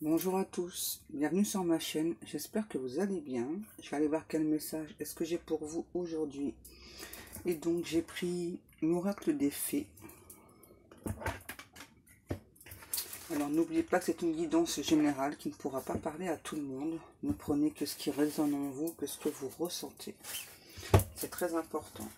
Bonjour à tous, bienvenue sur ma chaîne, j'espère que vous allez bien. Je vais aller voir quel message est-ce que j'ai pour vous aujourd'hui. Et donc j'ai pris l'oracle des fées. Alors n'oubliez pas que c'est une guidance générale qui ne pourra pas parler à tout le monde. Ne prenez que ce qui résonne en vous, que ce que vous ressentez. C'est très important.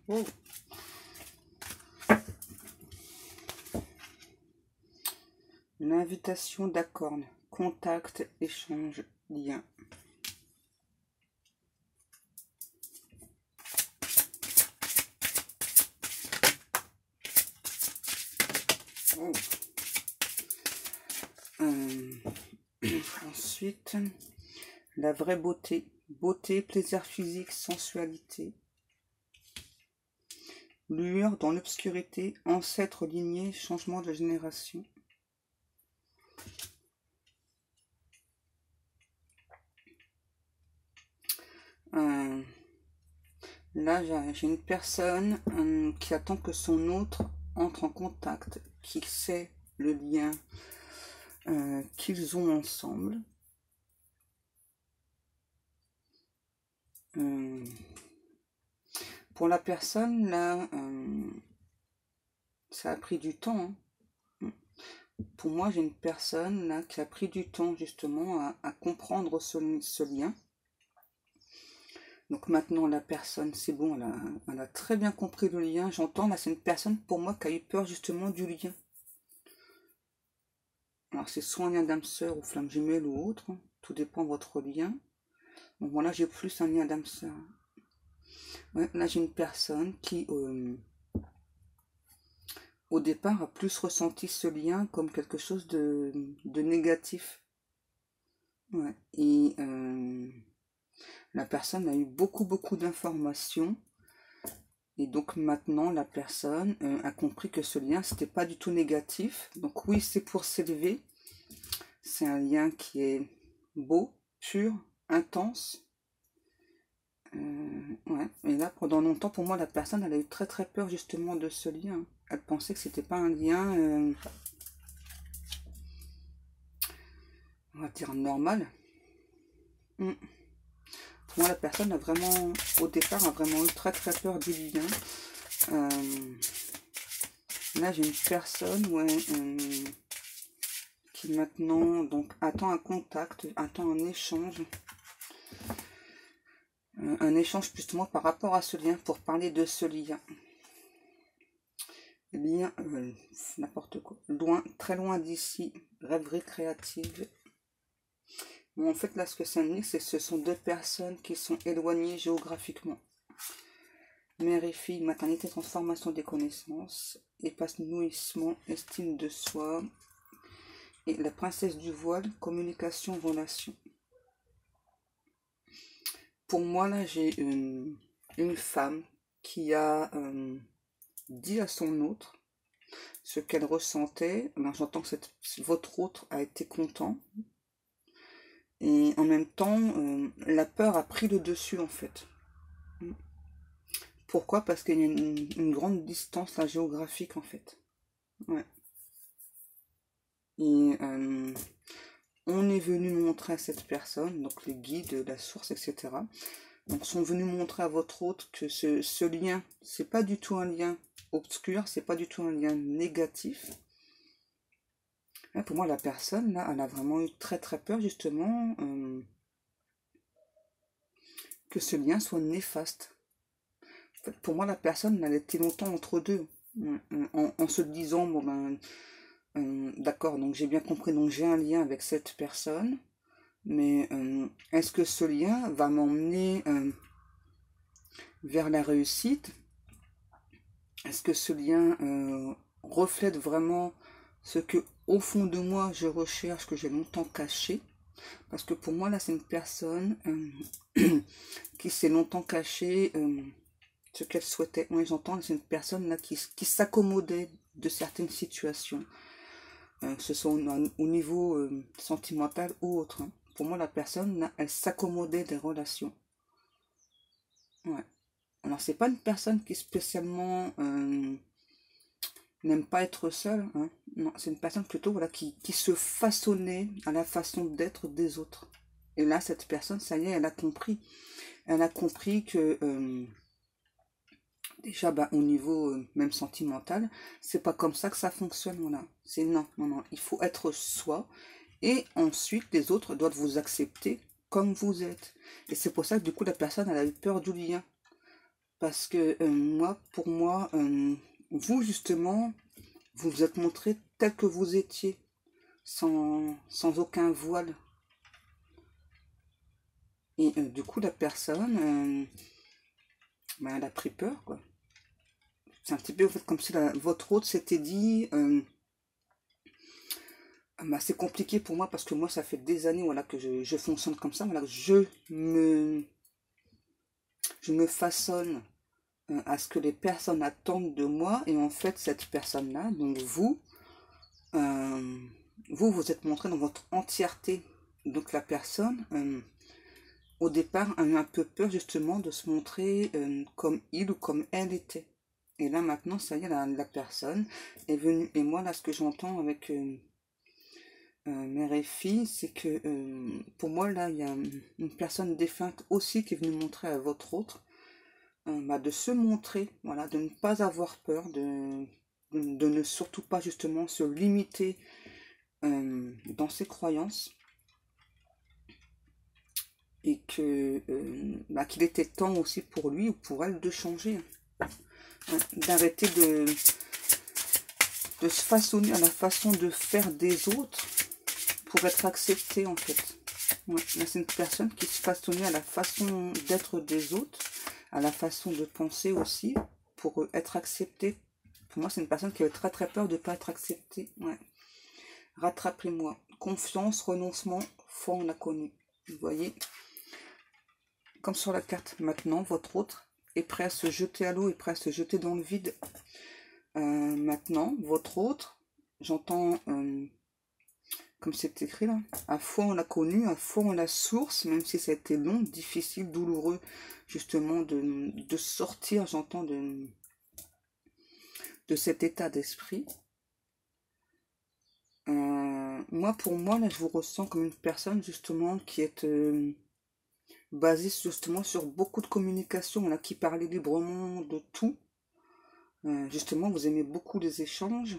Oh. Une invitation d'accord, contact, échange, lien. Oh. Ensuite, la vraie beauté. Beauté, plaisir physique, sensualité. Lueur dans l'obscurité, ancêtre lignée, changement de génération. Là, j'ai une personne qui attend que son autre entre en contact, qui sait le lien qu'ils ont ensemble. Pour la personne, là, ça a pris du temps. Hein. Pour moi, j'ai une personne là qui a pris du temps justement à comprendre ce lien. Donc maintenant, la personne, c'est bon, elle a très bien compris le lien. J'entends, là, c'est une personne pour moi qui a eu peur justement du lien. Alors, c'est soit un lien d'âme sœur ou flamme jumelle ou autre. Hein. Tout dépend de votre lien. Donc voilà, j'ai plus un lien d'âme sœur. Ouais, là, j'ai une personne qui, au départ, a plus ressenti ce lien comme quelque chose de négatif. Ouais. Et la personne a eu beaucoup d'informations. Et donc maintenant, la personne a compris que ce lien, c'était pas du tout négatif. Donc oui, c'est pour s'élever. C'est un lien qui est beau, pur, intense. Ouais. Et là, pendant longtemps, pour moi, la personne, elle a eu très peur justement de ce lien. Elle pensait que c'était pas un lien, on va dire, normal. Pour moi, la personne a vraiment, au départ, a vraiment eu très peur du lien. Là, j'ai une personne, ouais, qui maintenant donc attend un contact, attend un échange justement par rapport à ce lien, pour parler de ce lien. Lien, n'importe quoi, loin, très loin d'ici, rêverie créative. Bon, en fait, là, ce que ça indique, c'est que ce sont deux personnes qui sont éloignées géographiquement. Mère et fille, maternité, transformation des connaissances, épanouissement, estime de soi. Et la princesse du voile, communication, relation. Pour moi, là, j'ai une femme qui a dit à son autre ce qu'elle ressentait. Ben, j'entends que votre autre a été content. Et en même temps, la peur a pris le dessus, en fait. Pourquoi? Parce qu'il y a une grande distance là, géographique, en fait. Ouais. Et on est venu montrer à cette personne, donc les guides, la source, etc. Donc sont venus montrer à votre hôte que ce lien, c'est pas du tout un lien obscur, c'est pas du tout un lien négatif. Là, pour moi, la personne, là, elle a vraiment eu très peur, justement, que ce lien soit néfaste. En fait, pour moi, la personne, elle était longtemps entre deux, en se disant, bon ben, d'accord, donc j'ai bien compris, donc j'ai un lien avec cette personne, mais est-ce que ce lien va m'emmener vers la réussite? Est-ce que ce lien reflète vraiment ce que, au fond de moi, je recherche, que j'ai longtemps caché? Parce que pour moi, là, c'est une personne qui s'est longtemps cachée ce qu'elle souhaitait. Moi, j'entends, c'est une personne là qui s'accommodait de certaines situations, que ce soit au niveau sentimental ou autre. Hein. Pour moi, la personne, là, elle s'accommodait des relations. Ouais. Alors, c'est pas une personne qui spécialement n'aime pas être seule. Hein. Non, c'est une personne plutôt voilà, qui se façonnait à la façon d'être des autres. Et là, cette personne, ça y est, elle a compris. Elle a compris que déjà, bah, au niveau même sentimental, c'est pas comme ça que ça fonctionne. Voilà. C'est non, non, non. Il faut être soi. Et ensuite, les autres doivent vous accepter comme vous êtes. Et c'est pour ça que du coup, la personne, elle a eu peur du lien. Parce que moi, pour moi, vous justement, vous vous êtes montré tel que vous étiez, sans aucun voile. Et du coup, la personne, ben, elle a pris peur, quoi. C'est un petit peu en fait, comme si votre hôte s'était dit, bah, c'est compliqué pour moi parce que moi, ça fait des années voilà, que je fonctionne comme ça. Voilà, je me façonne à ce que les personnes attendent de moi. Et en fait, cette personne-là, donc euh, vous êtes montré dans votre entièreté. Donc la personne, au départ, a eu un peu peur justement de se montrer comme il ou comme elle était. Et là maintenant, ça y est, la personne est venue. Et moi, là, ce que j'entends avec mère et fille, c'est que pour moi, là, il y a une personne défunte aussi qui est venue montrer à votre autre bah, de se montrer, voilà, de ne pas avoir peur, de ne surtout pas justement se limiter dans ses croyances. Et que bah, qu'il était temps aussi pour lui ou pour elle de changer. Hein, d'arrêter de se façonner à la façon de faire des autres pour être accepté en fait. Ouais, là c'est une personne qui se façonnait à la façon d'être des autres, à la façon de penser aussi, pour être acceptée. Pour moi c'est une personne qui avait très très peur de ne pas être acceptée. Ouais. Rattrapez-moi. Confiance, renoncement, foi on l'a connu. Vous voyez, comme sur la carte maintenant, votre autre est prêt à se jeter à l'eau, est prêt à se jeter dans le vide. Maintenant, votre autre, j'entends, comme c'est écrit là, à fois on l'a connu, à fois on la source, même si ça a été long, difficile, douloureux, justement, de sortir, j'entends, de cet état d'esprit. Moi, pour moi, là, je vous ressens comme une personne, justement, qui est basée, justement, sur beaucoup de communication, là, qui parlait librement de tout. Justement, vous aimez beaucoup les échanges.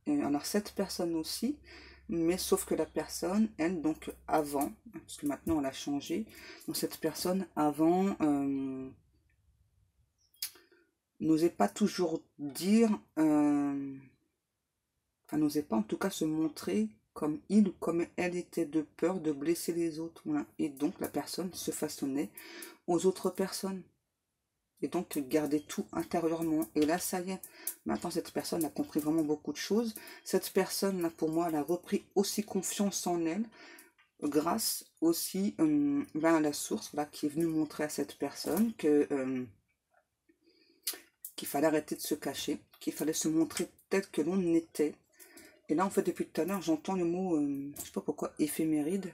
Alors, cette personne aussi, mais sauf que la personne, elle, donc avant, parce que maintenant elle a changé, donc cette personne avant n'osait pas toujours dire, enfin n'osait pas en tout cas se montrer comme il ou comme elle était, de peur de blesser les autres. Voilà. Et donc la personne se façonnait aux autres personnes. Et donc garder tout intérieurement. Et là, ça y est. Maintenant, cette personne a compris vraiment beaucoup de choses. Cette personne, là, pour moi, elle a repris aussi confiance en elle, grâce aussi à la source là, qui est venue montrer à cette personne que qu'il fallait arrêter de se cacher, qu'il fallait se montrer tel que l'on était. Et là, en fait, depuis tout à l'heure, j'entends le mot, je sais pas pourquoi, éphéméride.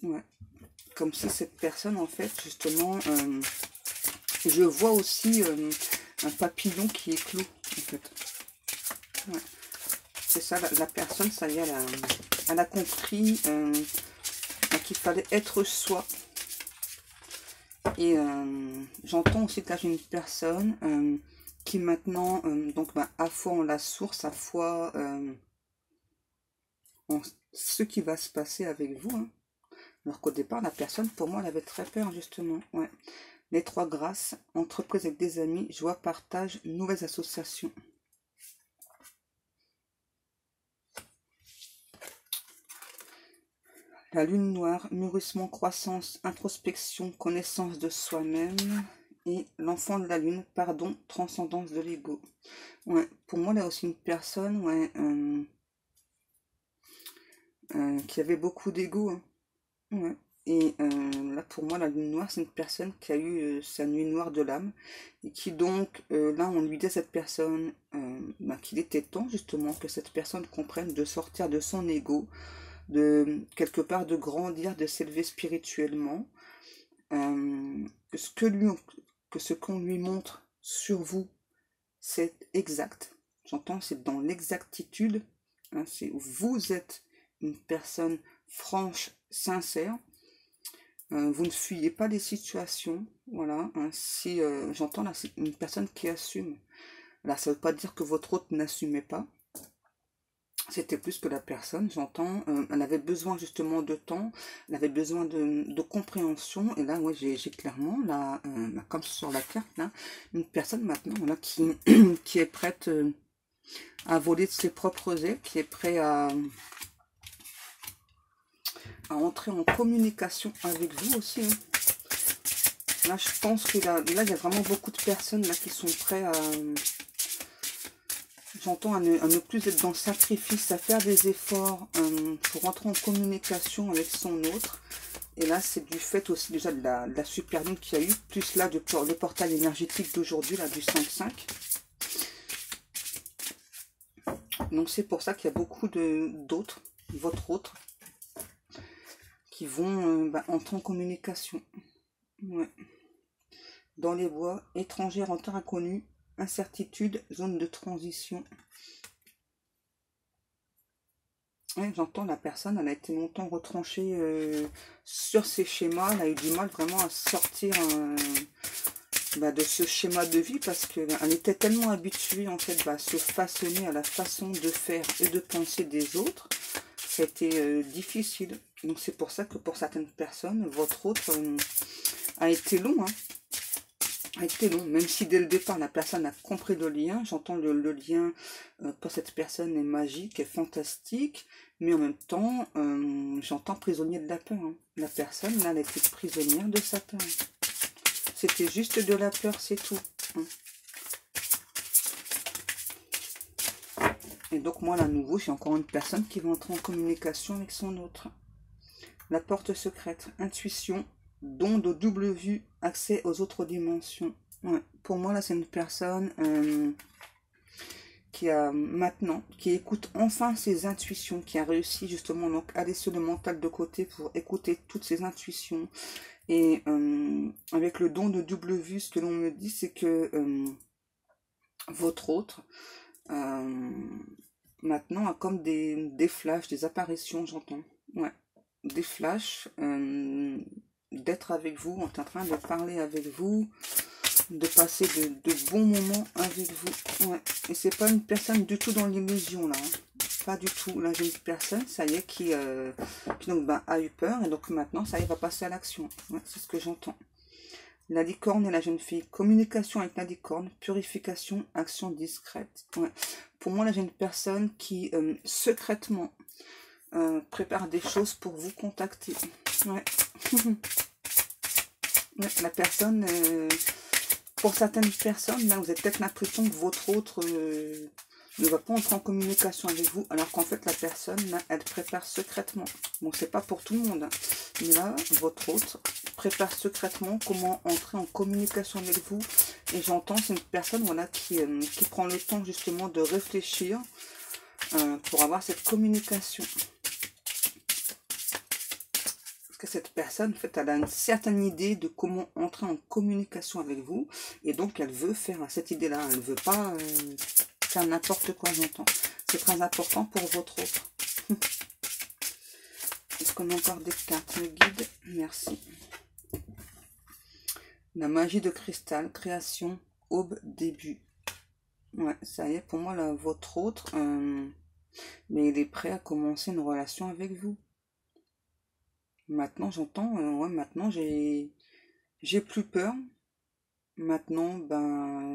Ouais. Comme si cette personne, en fait, justement... je vois aussi un papillon qui éclot, en fait. Ouais. C'est ça, la personne, ça y est, elle a compris qu'il fallait être soi. Et j'entends aussi que là, j'ai une personne qui maintenant, donc, bah, à fois en la source, à fois en ce qui va se passer avec vous. Hein. Alors qu'au départ, la personne, pour moi, elle avait très peur, justement. Ouais. Les trois grâces, entreprise avec des amis, joie, partage, nouvelles associations. La lune noire, mûrissement, croissance, introspection, connaissance de soi-même. Et l'enfant de la lune, pardon, transcendance de l'ego. Ouais, pour moi, là aussi, une personne, ouais, qui avait beaucoup d'ego, hein. Ouais. Et là, pour moi, la lune noire, c'est une personne qui a eu sa nuit noire de l'âme, et qui donc, là, on lui dit à cette personne bah, qu'il était temps, justement, que cette personne comprenne de sortir de son ego, de quelque part de grandir, de s'élever spirituellement, que ce qu'on lui montre sur vous, c'est exact. J'entends, c'est dans l'exactitude, hein, vous êtes une personne franche, sincère. Vous ne fuyez pas les situations, voilà, hein. Si j'entends là, c'est une personne qui assume. Là, ça ne veut pas dire que votre hôte n'assumait pas. C'était plus que la personne, j'entends, elle avait besoin justement de temps, elle avait besoin de compréhension. Et là, ouais, j'ai clairement, là, comme sur la carte, là, une personne maintenant, voilà, qui est prête à voler de ses propres ailes, qui est prêt à entrer en communication avec vous aussi, hein. Là, je pense que là, il y a vraiment beaucoup de personnes là qui sont prêtes à, j'entends, à ne plus être dans le sacrifice, à faire des efforts pour entrer en communication avec son autre. Et là, c'est du fait aussi déjà de la super lune qu'il y a eu, plus là le portail énergétique d'aujourd'hui, là, du 5-5. Donc c'est pour ça qu'il y a beaucoup d'autres, votre autre, qui vont entrer en communication. Ouais. Dans les bois, étrangère en terre inconnue, incertitude, zone de transition. Ouais, j'entends la personne, elle a été longtemps retranchée sur ses schémas, elle a eu du mal vraiment à sortir de ce schéma de vie, parce qu'elle était tellement habituée en fait à se façonner à la façon de faire et de penser des autres. C'était difficile. Donc c'est pour ça que pour certaines personnes, votre autre a été long, hein. A été long, même si dès le départ la personne a compris le lien. J'entends le lien pour cette personne est magique, est fantastique, mais en même temps, j'entends prisonnier de la peur, hein. La personne, là, elle était prisonnière de sa peur. C'était juste de la peur, c'est tout, hein. Et donc moi, là, à nouveau, j'ai encore une personne qui va entrer en communication avec son autre. La porte secrète, intuition, don de double vue, accès aux autres dimensions. Ouais. Pour moi, là, c'est une personne qui écoute enfin ses intuitions, qui a réussi justement donc à laisser le mental de côté pour écouter toutes ses intuitions. Et avec le don de double vue, ce que l'on me dit, c'est que votre autre, maintenant, a comme des flashs, des apparitions, j'entends. Ouais. Des flashs, d'être avec vous, on est en train de parler avec vous, de passer de bons moments avec vous. Ouais. Et c'est pas une personne du tout dans l'illusion là, hein. Pas du tout. Là j'ai une personne, ça y est, qui donc a eu peur, et donc maintenant ça y est, va passer à l'action. Ouais, c'est ce que j'entends. La licorne et la jeune fille. Communication avec la licorne, purification, action discrète. Ouais. Pour moi là j'ai une personne qui secrètement prépare des choses pour vous contacter. Ouais. Ouais, la personne, pour certaines personnes, là, vous avez peut-être l'impression que votre autre ne va pas entrer en communication avec vous, alors qu'en fait, la personne, là, elle prépare secrètement. Bon, c'est pas pour tout le monde, hein, mais là, votre autre prépare secrètement comment entrer en communication avec vous. Et j'entends, c'est une personne, voilà, qui prend le temps, justement, de réfléchir pour avoir cette communication. Cette personne, en fait, elle a une certaine idée de comment entrer en communication avec vous, et donc elle veut faire cette idée-là. Elle ne veut pas faire n'importe quoi, j'entends. C'est très important pour votre autre. Est-ce qu'on a encore des cartes me guide? Merci. La magie de cristal, création, aube, début. Ouais, ça y est, pour moi, là, votre autre, mais il est prêt à commencer une relation avec vous. Maintenant, j'entends, ouais, maintenant, j'ai plus peur. Maintenant,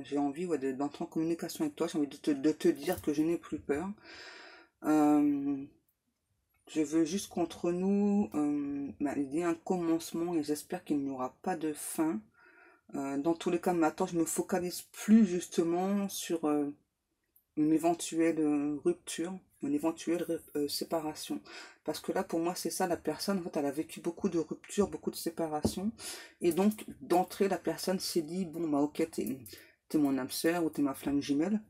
j'ai envie d'entrer en communication avec toi. J'ai envie de te dire que je n'ai plus peur. Je veux juste qu'entre nous, il y ait un commencement, et j'espère qu'il n'y aura pas de fin. Dans tous les cas, maintenant, je me focalise plus justement sur une éventuelle rupture, une éventuelle séparation. Parce que là, pour moi, c'est ça, la personne, en fait, elle a vécu beaucoup de ruptures, beaucoup de séparations. Et donc, d'entrée, la personne s'est dit, bon, bah ok, t'es mon âme sœur ou t'es ma flamme jumelle.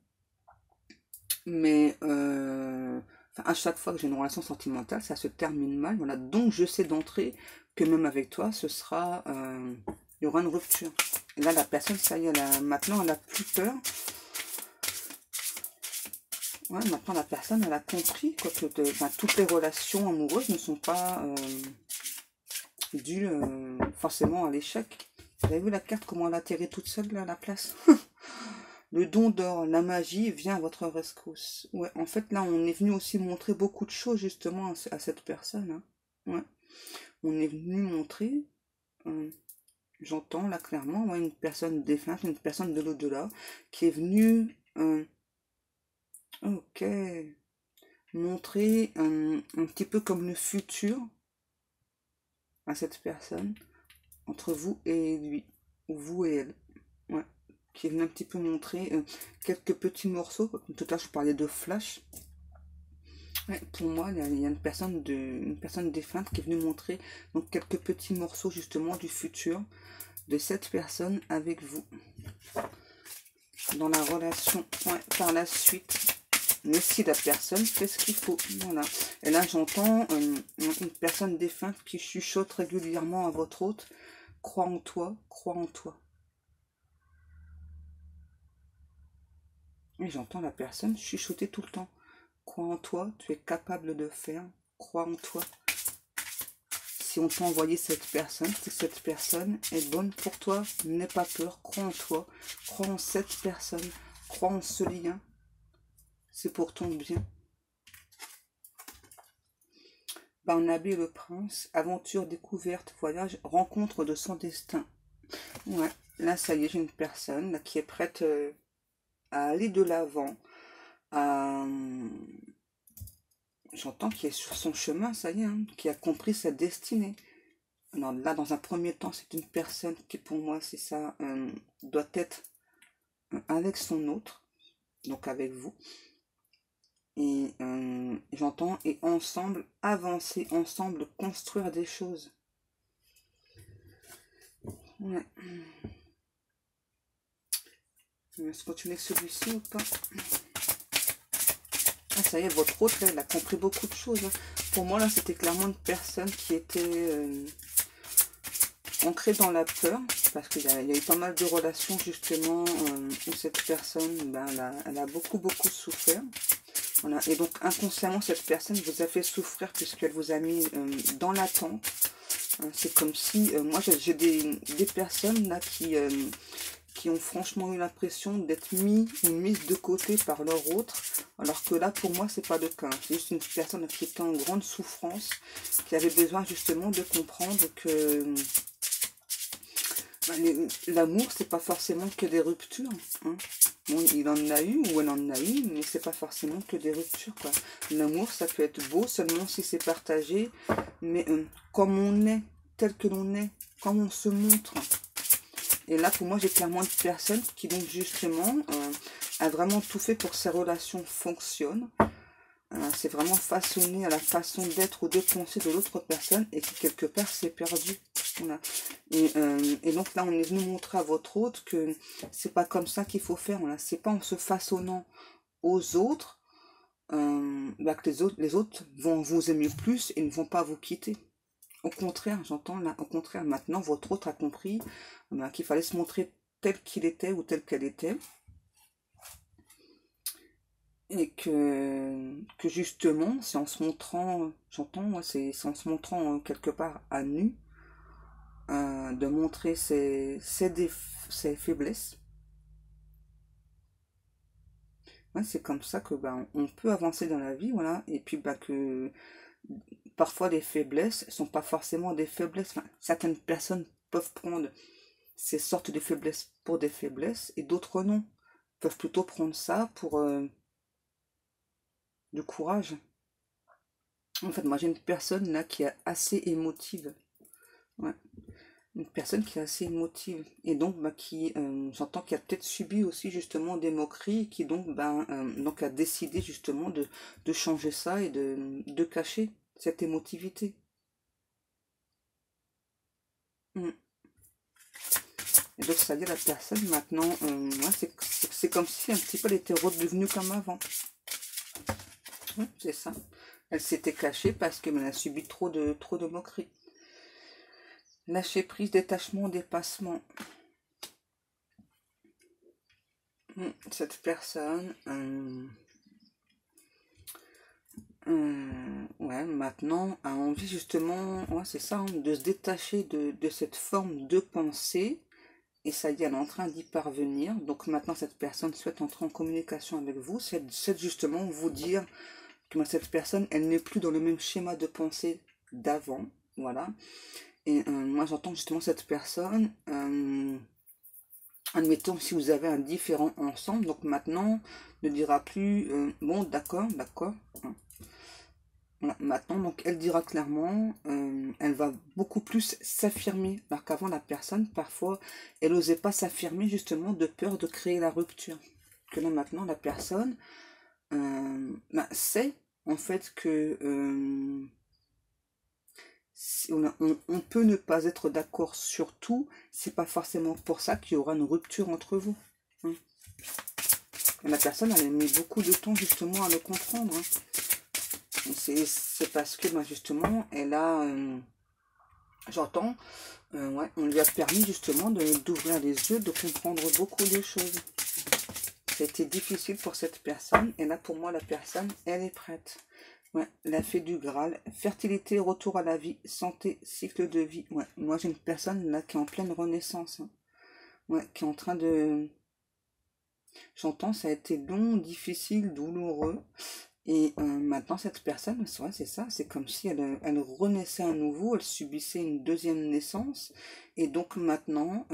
Mais enfin, à chaque fois que j'ai une relation sentimentale, ça se termine mal. Voilà. Donc, je sais d'entrée que même avec toi, il y aura une rupture. Et là, la personne, ça y est, maintenant, elle a plus peur. Ouais, maintenant la personne elle a compris quoi, que enfin, toutes les relations amoureuses ne sont pas dues forcément à l'échec. Vous avez vu la carte, comment elle atterrit toute seule là à la place. Le don d'or, la magie vient à votre rescousse. Ouais, en fait là on est venu aussi montrer beaucoup de choses justement à cette personne. Hein. Ouais. On est venu montrer, j'entends là clairement, ouais, une personne défunte, une personne de l'au-delà, qui est venue ok, montrer un petit peu comme le futur à cette personne, entre vous et lui, ou vous et elle. Ouais. Qui est venu un petit peu montrer quelques petits morceaux. Tout à l'heure, je parlais de flash. Ouais, pour moi, il y a une personne défunte qui est venue montrer donc, quelques petits morceaux justement du futur de cette personne avec vous. Dans la relation, ouais, par la suite. Mais si la personne fait ce qu'il faut. Voilà. Et là, j'entends une personne défunte qui chuchote régulièrement à votre hôte. Crois en toi, crois en toi. Et j'entends la personne chuchoter tout le temps. Crois en toi, tu es capable de faire. Crois en toi. Si on t'a envoyé cette personne, c'est que cette personne est bonne pour toi. N'aie pas peur, crois en toi. Crois en cette personne. Crois en ce lien. C'est pour ton bien. Barnabé le prince, aventure, découverte, voyage, rencontre de son destin. Ouais, là ça y est, j'ai une personne là, qui est prête à aller de l'avant, à... J'entends qu'il est sur son chemin, ça y est, hein, qui a compris sa destinée. Alors là, dans un premier temps, c'est une personne qui, pour moi, c'est ça, doit être avec son autre, donc avec vous. Et j'entends, et ensemble, avancer, ensemble, construire des choses. Ouais. Est-ce que tu mets celui-ci ou pas? Ah, ça y est, votre autre, là, elle a compris beaucoup de choses. Hein. Pour moi, là, c'était clairement une personne qui était ancrée dans la peur. Parce qu'il y a eu pas mal de relations, justement, où cette personne, ben, elle a beaucoup, beaucoup souffert. Voilà. Et donc, inconsciemment, cette personne vous a fait souffrir puisqu'elle vous a mis dans l'attente. C'est comme si, moi, j'ai des personnes, là, qui ont franchement eu l'impression d'être mises de côté par leur autre, alors que là, pour moi, c'est pas le cas. C'est juste une personne qui était en grande souffrance, qui avait besoin justement de comprendre que l'amour, c'est pas forcément que des ruptures. Hein. Bon, il en a eu ou elle en a eu, mais c'est pas forcément que des ruptures. L'amour, ça peut être beau seulement si c'est partagé, mais comme on est, tel que l'on est, comme on se montre. Et là, pour moi, j'ai clairement une personne qui, donc, justement, a vraiment tout fait pour que ces relations fonctionnent. C'est vraiment façonné à la façon d'être ou de penser de l'autre personne et qui, quelque part, s'est perdu. Voilà. Et donc, là, on est venu montrer à votre autre que c'est pas comme ça qu'il faut faire. Voilà. C'est pas en se façonnant aux autres que les autres vont vous aimer plus et ne vont pas vous quitter. Au contraire, j'entends là, au contraire, maintenant, votre autre a compris qu'il fallait se montrer tel qu'il était ou tel qu'elle était. Et que justement, c'est en se montrant, j'entends, c'est en se montrant quelque part à nu, de montrer ses faiblesses. Ouais, c'est comme ça que on peut avancer dans la vie, voilà, et puis que parfois les faiblesses sont pas forcément des faiblesses. Enfin, certaines personnes peuvent prendre ces sortes de faiblesses pour des faiblesses et d'autres non. Peuvent plutôt prendre ça pour du courage. En fait, moi j'ai une personne là qui est assez émotive. Ouais. Une personne qui est assez émotive et donc bah, qui, j'entends qu'il a peut-être subi aussi justement des moqueries et qui donc, donc a décidé justement de changer ça et de cacher cette émotivité. Mm. Et donc ça y est, la personne maintenant, ouais, c'est comme si un petit peu elle était redevenue comme avant. Ouais, c'est ça. Elle s'était cachée parce qu'elle a subi trop de moqueries. Lâcher prise, détachement, dépassement. Cette personne, ouais, maintenant a envie justement, ouais, c'est ça, hein, de se détacher de cette forme de pensée. Et ça y est, elle est en train d'y parvenir. Donc maintenant, cette personne souhaite entrer en communication avec vous. C'est justement vous dire que cette personne, elle n'est plus dans le même schéma de pensée d'avant. Voilà. Et moi, j'entends justement cette personne, admettons si vous avez un différend ensemble, donc maintenant, ne dira plus, bon, d'accord, d'accord. Hein. Voilà, maintenant, donc, elle dira clairement, elle va beaucoup plus s'affirmer, alors qu'avant, la personne, parfois, elle n'osait pas s'affirmer justement de peur de créer la rupture. Que là, maintenant, la personne sait, en fait, que si on peut ne pas être d'accord sur tout, c'est pas forcément pour ça qu'il y aura une rupture entre vous. Hein. La personne, elle a mis beaucoup de temps justement à le comprendre. Hein. C'est parce que justement, elle a, j'entends, ouais, on lui a permis justement d'ouvrir les yeux, de comprendre beaucoup de choses. C'était difficile pour cette personne, et là pour moi la personne, elle est prête. Ouais, la fée du Graal, fertilité, retour à la vie, santé, cycle de vie. Ouais, moi j'ai une personne là qui est en pleine renaissance. Hein. Ouais, qui est en train de... J'entends, ça a été long, difficile, douloureux. Et maintenant, cette personne, c'est vrai, c'est ça, c'est comme si elle renaissait à nouveau, elle subissait une deuxième naissance. Et donc maintenant,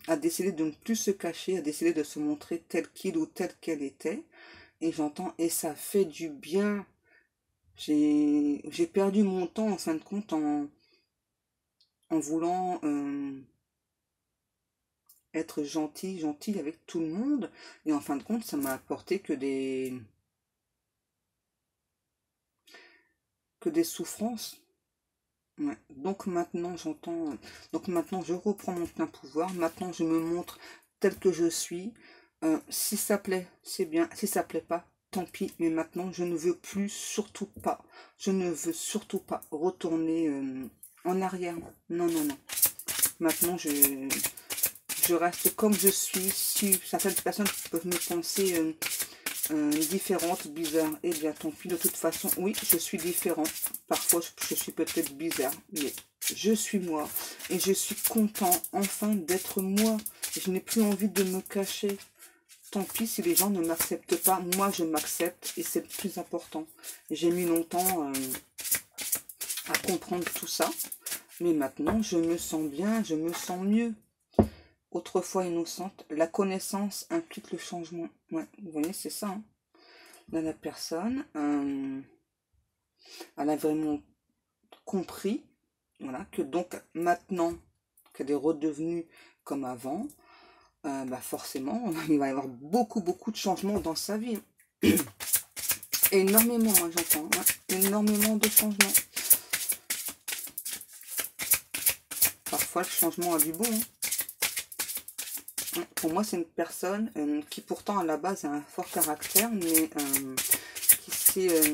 a décidé de ne plus se cacher, a décidé de se montrer tel qu'il ou telle qu'elle était. Et j'entends, et ça fait du bien. J'ai perdu mon temps, en fin de compte, en voulant être gentil avec tout le monde. Et en fin de compte, ça m'a apporté que des souffrances. Ouais. Donc maintenant, j'entends. Donc maintenant, je reprends mon plein pouvoir. Maintenant, je me montre tel que je suis. Si ça plaît, c'est bien. Si ça plaît pas, tant pis. Mais maintenant, je ne veux plus, surtout pas. Je ne veux surtout pas retourner en arrière. Non, non, non. Maintenant, je reste comme je suis. Si certaines personnes peuvent me penser différente, bizarre, eh bien tant pis, de toute façon, oui, je suis différent. Parfois, je suis peut-être bizarre, mais je suis moi. Et je suis content, enfin, d'être moi. Je n'ai plus envie de me cacher. Tant pis si les gens ne m'acceptent pas. Moi, je m'accepte et c'est le plus important. J'ai mis longtemps à comprendre tout ça. Mais maintenant, je me sens bien, je me sens mieux. Autrefois innocente, la connaissance implique le changement. Ouais, vous voyez, c'est ça. Hein. Là, la personne, elle a vraiment compris, voilà, que donc maintenant qu'elle est redevenue comme avant, forcément, il va y avoir beaucoup de changements dans sa vie. Énormément, hein, j'entends, hein, énormément de changements. Parfois, le changement a du bon. Hein. Pour moi, c'est une personne qui pourtant à la base a un fort caractère, mais qui s'est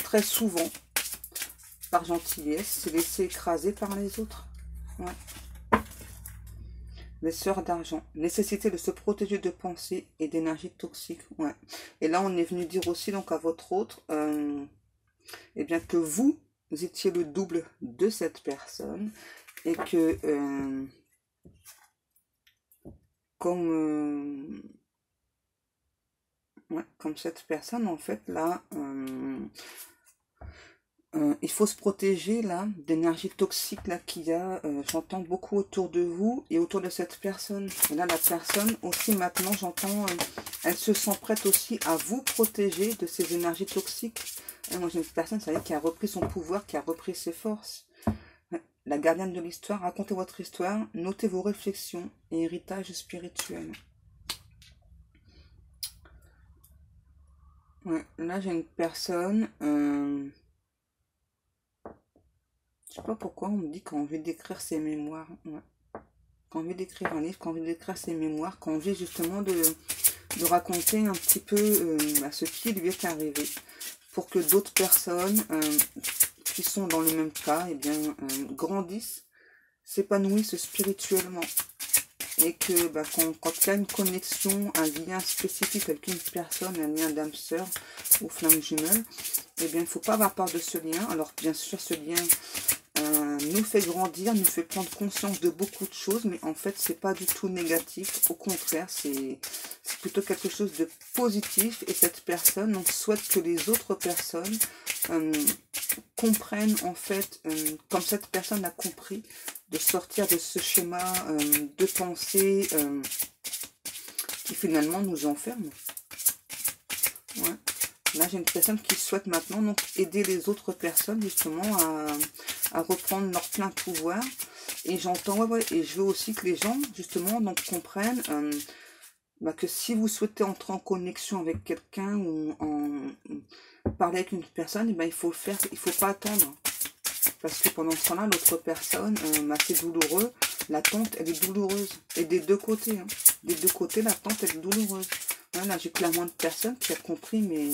très souvent, par gentillesse, s'est laissé écraser par les autres. Ouais. Les sœurs d'argent. Nécessité de se protéger de pensées et d'énergie toxique. Ouais. Et là, on est venu dire aussi donc à votre autre, eh bien que vous étiez le double de cette personne et que comme cette personne, en fait, là, il faut se protéger, là, d'énergie toxique, là, qu'il y a, j'entends beaucoup autour de vous et autour de cette personne. Et là, la personne, aussi, maintenant, j'entends, elle se sent prête aussi à vous protéger de ces énergies toxiques. Et moi, j'ai une personne, ça y est, qui a repris son pouvoir, qui a repris ses forces. la gardienne de l'histoire, racontez votre histoire, notez vos réflexions et héritage spirituel. Ouais, là j'ai une personne, je sais pas pourquoi on me dit qu'on veut d'écrire ses mémoires. Ouais. Qu'on veut d'écrire un livre, qu'on veut d'écrire ses mémoires, qu'on veut justement de raconter un petit peu ce qui lui est arrivé, pour que d'autres personnes qui sont dans le même cas, eh bien, grandissent, s'épanouissent spirituellement. Et que quand il y a une connexion, un lien spécifique avec une personne, un lien d'âme sœur ou flamme jumelle, eh bien, il ne faut pas avoir peur de ce lien. Alors, bien sûr, ce lien nous fait grandir, nous fait prendre conscience de beaucoup de choses, mais en fait, c'est pas du tout négatif. Au contraire, c'est plutôt quelque chose de positif. Et cette personne, on souhaite que les autres personnes comprennent, en fait, comme cette personne a compris, de sortir de ce schéma de pensée qui finalement nous enferme. Ouais. Là, j'ai une personne qui souhaite maintenant donc aider les autres personnes justement à reprendre leur plein pouvoir. Et j'entends, et je veux aussi que les gens justement donc comprennent que si vous souhaitez entrer en connexion avec quelqu'un ou parler avec une personne, il faut le faire, il faut pas attendre. Parce que pendant ce temps-là, l'autre personne, c'est douloureux. L'attente, elle est douloureuse. Et des deux côtés. Hein. Des deux côtés, l'attente, elle est douloureuse. Voilà, j'ai clairement une personne qui a compris mais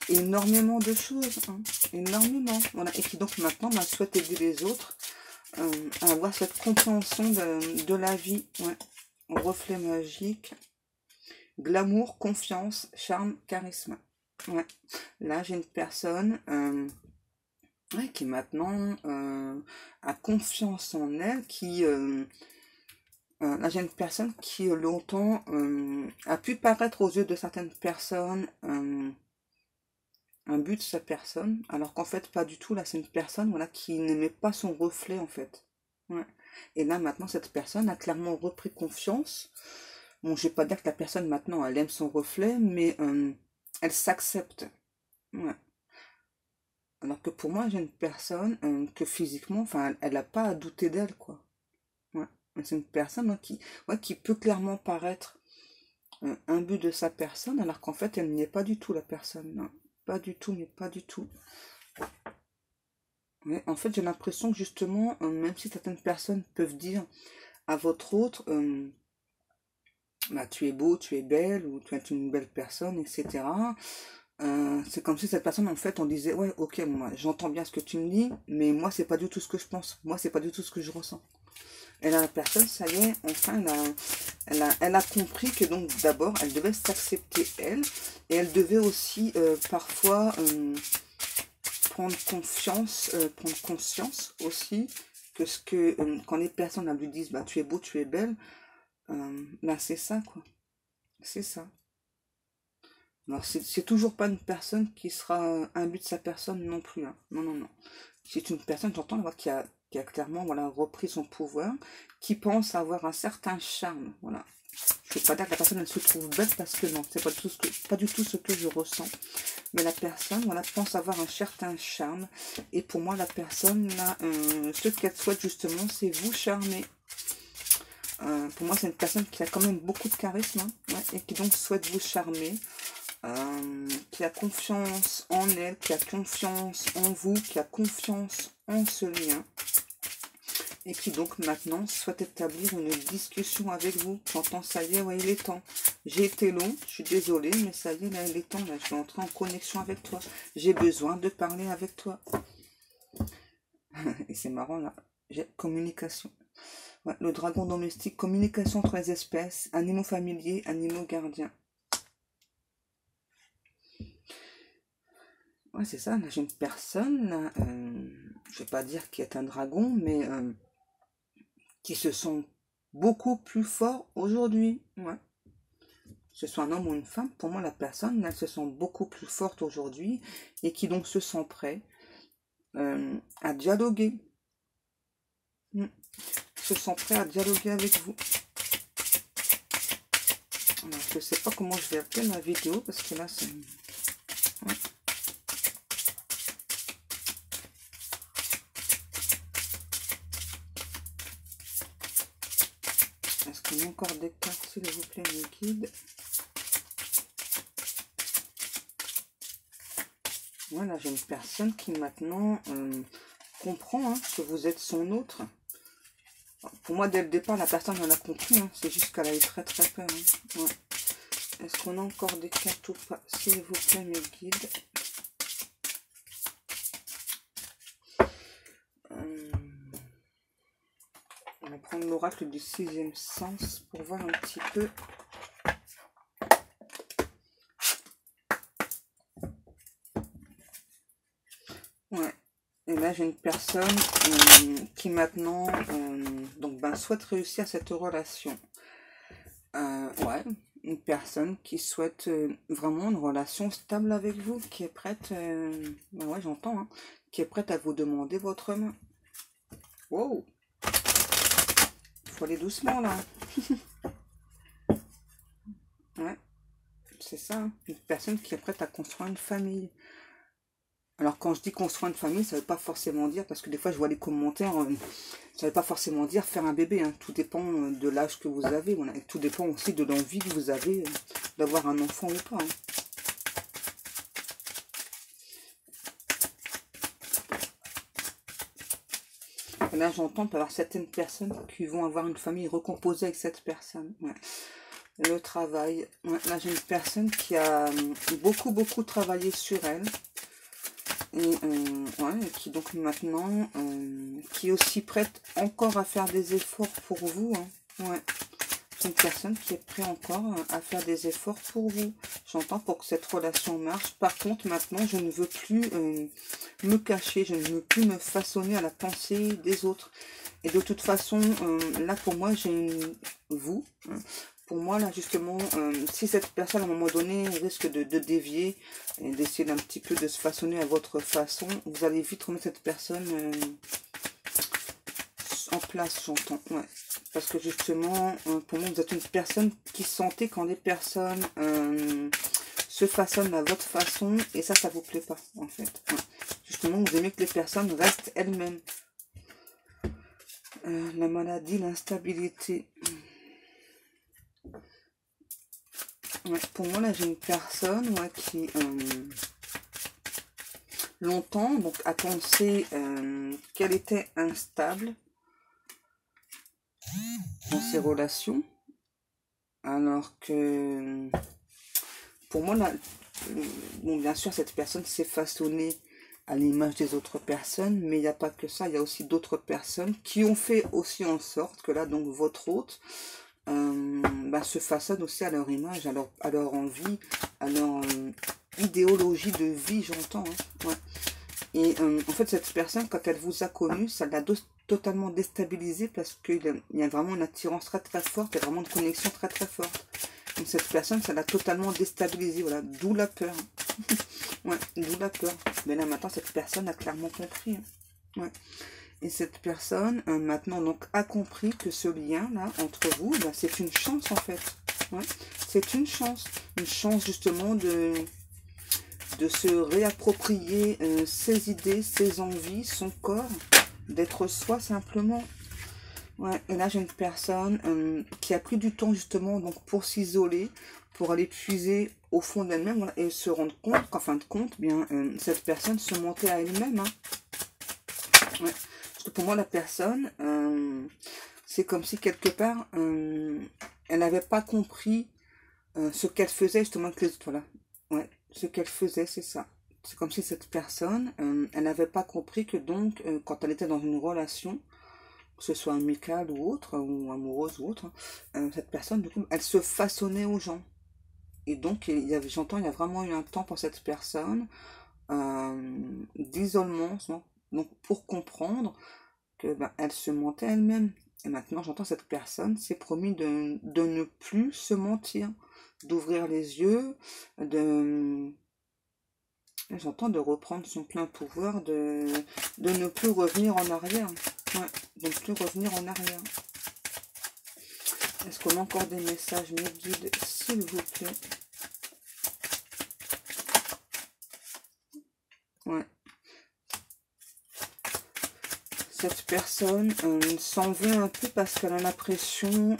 énormément de choses. Hein. Énormément. Voilà. Et qui donc maintenant souhaite aider les autres à avoir cette compréhension de la vie. Ouais. Reflet magique. Glamour, confiance, charme, charisme. Ouais. Là, j'ai une personne... qui maintenant a confiance en elle, qui là j'ai une personne qui longtemps a pu paraître aux yeux de certaines personnes un but de sa personne, alors qu'en fait pas du tout. Là c'est une personne voilà qui n'aimait pas son reflet en fait. Ouais. Et là maintenant cette personne a clairement repris confiance. Bon, je vais pas dire que la personne maintenant elle aime son reflet, mais elle s'accepte. Ouais. Alors que pour moi, j'ai une personne que physiquement, enfin, elle n'a pas à douter d'elle, quoi. Ouais. C'est une personne qui peut clairement paraître un but de sa personne, alors qu'en fait, elle n'y est pas du tout, la personne. Non. Pas du tout, mais pas du tout. Mais en fait, j'ai l'impression que justement, même si certaines personnes peuvent dire à votre autre, tu es beau, tu es belle, ou tu es une belle personne, etc. C'est comme si cette personne, en fait, on disait, ouais, ok, moi, j'entends bien ce que tu me dis, mais moi, c'est pas du tout ce que je pense. Moi, c'est pas du tout ce que je ressens. Et là, la personne, ça y est, enfin, elle a compris que donc, d'abord, elle devait s'accepter, elle, et elle devait aussi, parfois, prendre conscience aussi, que quand les personnes lui disent, tu es beau, tu es belle, c'est ça, quoi. C'est ça. Alors, c'est toujours pas une personne qui sera un but de sa personne non plus. Hein. Non, non, non. C'est une personne, j'entends, qui a clairement repris son pouvoir, qui pense avoir un certain charme. Voilà. Je ne veux pas dire que la personne elle se trouve belle parce que non, c'est pas du tout ce que je ressens. Mais la personne pense avoir un certain charme. Et pour moi, la personne, là, ce qu'elle souhaite justement, c'est vous charmer. Pour moi, c'est une personne qui a quand même beaucoup de charisme et qui donc souhaite vous charmer. Qui a confiance en elle, qui a confiance en vous, qui a confiance en ce lien, et qui donc maintenant souhaite établir une discussion avec vous. J'entends, ça y est, ouais, il est temps. J'ai été long, je suis désolée, mais ça y est, là, il est temps, là, je vais entrer en connexion avec toi. J'ai besoin de parler avec toi. Et c'est marrant, là, j'ai communication. Ouais, le dragon domestique, communication entre les espèces, animaux familiers, animaux gardiens. Ouais, c'est ça, là j'ai une personne, là, je vais pas dire qui est un dragon, mais qui se sent beaucoup plus fort aujourd'hui. Ouais. Que ce soit un homme ou une femme, pour moi la personne, elle se sent beaucoup plus forte aujourd'hui et qui donc se sent prêt à dialoguer. Se sent prêt à dialoguer avec vous. Alors, je sais pas comment je vais appeler la vidéo parce que là c'est... Ouais. Est-ce qu'on a encore des cartes, s'il vous plaît, mes guides? Voilà, j'ai une personne qui maintenant comprend hein, que vous êtes son autre. Pour moi, dès le départ, la personne en a compris. Hein. C'est juste qu'elle a eu très très peur. Hein. Ouais. Est-ce qu'on a encore des cartes ou pas? S'il vous plaît, mes guides. On va prendre l'oracle du 6e sens pour voir un petit peu. Ouais. Et là, j'ai une personne qui maintenant souhaite réussir cette relation. Ouais, une personne qui souhaite vraiment une relation stable avec vous, qui est prête, ouais, j'entends, hein, qui est prête à vous demander votre main. Wow! Faut aller doucement, là. Ouais, c'est ça, hein, une personne qui est prête à construire une famille. Alors quand je dis construire une famille, ça ne veut pas forcément dire, parce que des fois je vois les commentaires, ça ne veut pas forcément dire faire un bébé. Hein. Tout dépend de l'âge que vous avez, voilà. Et tout dépend aussi de l'envie que vous avez d'avoir un enfant ou pas. Hein. Et là j'entends qu'il y avoir certaines personnes qui vont avoir une famille recomposée avec cette personne. Ouais. Le travail, ouais. Là j'ai une personne qui a beaucoup travaillé sur elle. Et ouais, qui donc maintenant, qui est aussi prête encore à faire des efforts pour vous. Hein. Ouais. C'est une personne qui est prête encore à faire des efforts pour vous. J'entends pour que cette relation marche. Par contre, maintenant, je ne veux plus me cacher. Je ne veux plus me façonner à la pensée des autres. Et de toute façon, là, pour moi, j'ai une... Vous, hein. Pour moi, là, justement, si cette personne, à un moment donné, risque de dévier et d'essayer d'un petit peu de se façonner à votre façon, vous allez vite remettre cette personne en place, j'entends. Ouais. Parce que, justement, pour moi, vous êtes une personne qui sentait quand les personnes se façonnent à votre façon, et ça vous plaît pas, en fait. Ouais. Justement, vous aimez que les personnes restent elles-mêmes. La maladie, l'instabilité... Ouais, pour moi, là, j'ai une personne ouais, qui, longtemps, donc, a pensé qu'elle était instable dans ses relations. Alors que, pour moi, là, bon, bien sûr, cette personne s'est façonnée à l'image des autres personnes, mais il n'y a pas que ça, il y a aussi d'autres personnes qui ont fait aussi en sorte que là, donc, votre hôte, se façonnent aussi à leur image, à leur envie, à leur idéologie de vie, j'entends. Hein. Ouais. Et en fait, cette personne, quand elle vous a connu, ça l'a totalement déstabilisé parce qu'il y a vraiment une attirance très forte, il y a vraiment une connexion très forte. Donc cette personne, ça l'a totalement déstabilisé, voilà, d'où la peur. Ouais, d'où la peur. Mais là maintenant, cette personne a clairement compris. Hein. Ouais. Et cette personne, maintenant, donc, a compris que ce lien-là, entre vous, bah, c'est une chance, en fait. Ouais. C'est une chance. Une chance, justement, de se réapproprier ses idées, ses envies, son corps, d'être soi, simplement. Ouais. Et là, j'ai une personne qui a pris du temps, justement, donc, pour s'isoler, pour aller puiser au fond d'elle-même, voilà, et se rendre compte qu'en fin de compte, bien, cette personne se mentait à elle-même. Hein. Ouais. Pour moi, la personne, c'est comme si quelque part, elle n'avait pas compris ce qu'elle faisait justement avec les autres. Voilà. Ouais, ce qu'elle faisait, c'est ça. C'est comme si cette personne, elle n'avait pas compris que donc, quand elle était dans une relation, que ce soit amicale ou autre, ou amoureuse ou autre, cette personne, du coup, elle se façonnait aux gens. Et donc, j'entends, il y a vraiment eu un temps pour cette personne d'isolement, donc pour comprendre que elle se mentait elle-même. Et maintenant, j'entends cette personne s'est promis de ne plus se mentir, d'ouvrir les yeux, j'entends de reprendre son plein pouvoir, de ne plus revenir en arrière. Ouais, de ne plus revenir en arrière. Est-ce qu'on a encore des messages, mes guides, s'il vous plaît? cette personne s'en veut un peu parce qu'elle a l'impression,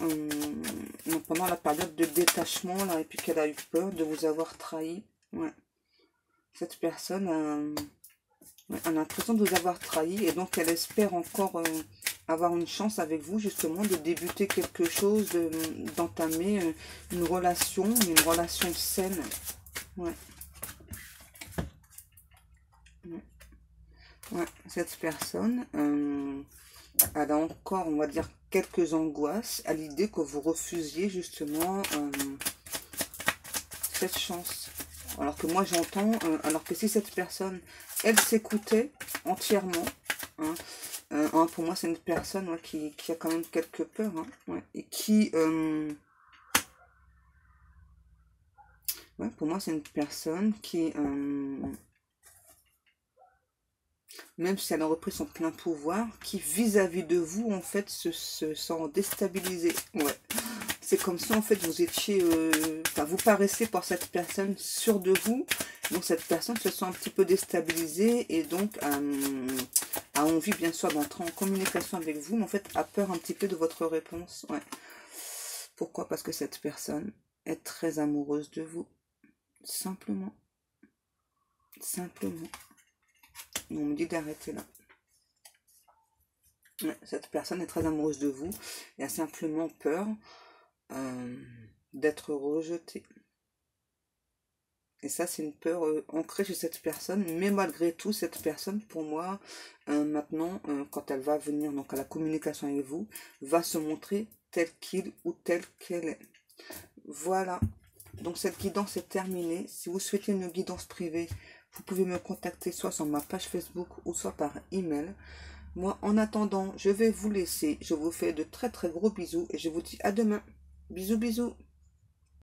pendant la période de détachement, là, et puis qu'elle a eu peur de vous avoir trahi. Ouais. Cette personne a l'impression de vous avoir trahi et donc elle espère encore avoir une chance avec vous, justement, de débuter quelque chose, d'entamer une relation saine. Ouais. Ouais, cette personne, elle a encore, on va dire, quelques angoisses à l'idée que vous refusiez justement cette chance. Alors que moi j'entends, alors que si cette personne, elle s'écoutait entièrement, hein, pour moi c'est une personne, ouais, qui a quand même quelques peurs, hein, ouais, et qui, ouais, pour moi c'est une personne qui, même si elle a repris son plein pouvoir, qui vis-à-vis de vous, en fait, se sent déstabilisée. Ouais. C'est comme si, en fait, vous étiez... enfin, vous paraissez pour cette personne sûre de vous. Donc, cette personne se sent un petit peu déstabilisée et donc a envie, bien sûr, d'entrer en communication avec vous, mais en fait, a peur un petit peu de votre réponse. Ouais. Pourquoi? Parce que cette personne est très amoureuse de vous. Simplement. Simplement. On me dit d'arrêter là. Ouais, cette personne est très amoureuse de vous et a simplement peur d'être rejetée. Et ça, c'est une peur ancrée chez cette personne. Mais malgré tout, cette personne, pour moi, maintenant, quand elle va venir donc à la communication avec vous, va se montrer tel qu'il ou telle qu'elle est. Voilà. Donc cette guidance est terminée. Si vous souhaitez une guidance privée, vous pouvez me contacter soit sur ma page Facebook ou soit par email. Moi, en attendant, je vais vous laisser. Je vous fais de très très gros bisous et je vous dis à demain. Bisous, bisous.